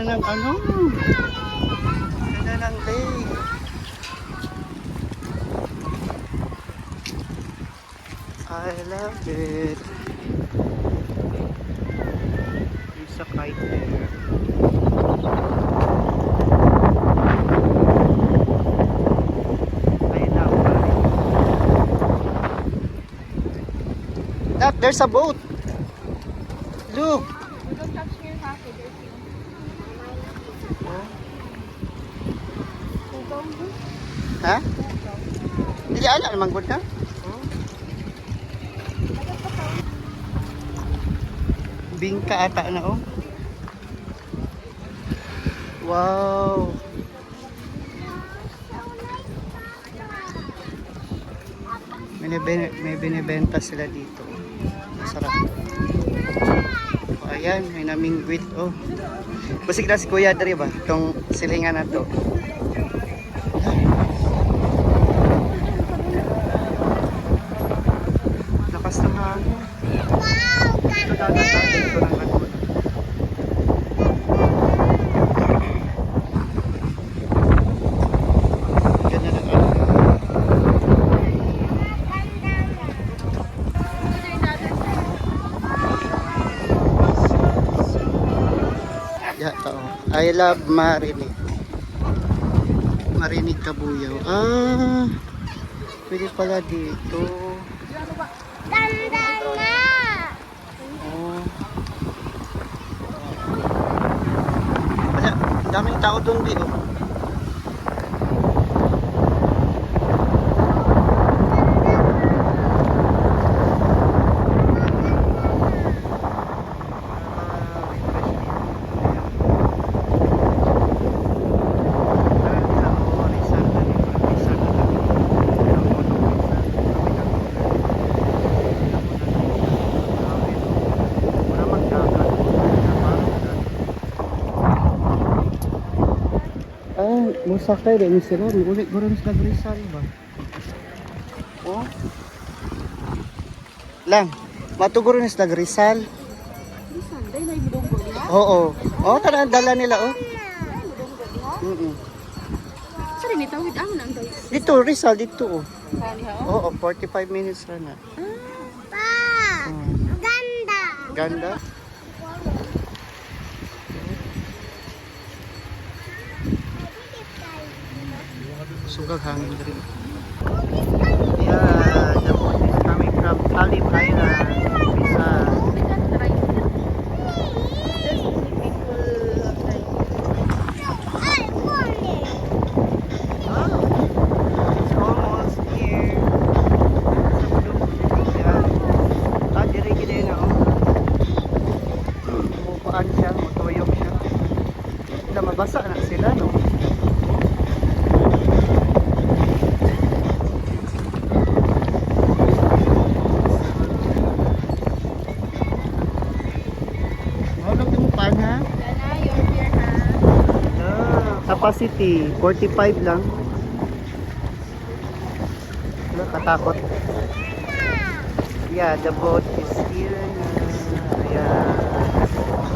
ng ano. Ganda ng lake. I love it. There's a kite there. Ayun na. Look, there's a boat. Look. We don't touch here, ha? Ha? Dili ala naman gud na. Bingka ata na oh. Wow. May binibenta sila dito. Masarap. Ayan, may namingwit oh. Busig na si Kuya dari ba? Itong silingan na to. Lakas ng hangin. Ito dadatatin ko ng ano. Ganda ng ano. I love Marinig. Marinig Kabuyaw. Ah, pwede pala dito. Ganda nga! Oh. Wala, daming tao doon di oh. Musakay din sila, ulit mo rin sa Rizal ba? Oh. Lang, matuguro ni sa Rizal. Rizal, dahil na ibudong diha? Oo. Oh, tara dala nila oh. Sorry, may tawid ang nang guys. Dito Rizal dito oh. Kani ha? Oh. Oo, 45 minutes ra na. Pa! Ganda! Ganda. Sugag hangin rin. Yeah, the boat is coming from Talib Island. Isa. It's almost near. Yeah. Diri gid na oh. Mupaan siya, mutuyok siya. Sila mabasa na sila no. Capacity 45 lang. Wala katakot. Yeah, the boat is here na. Ayan.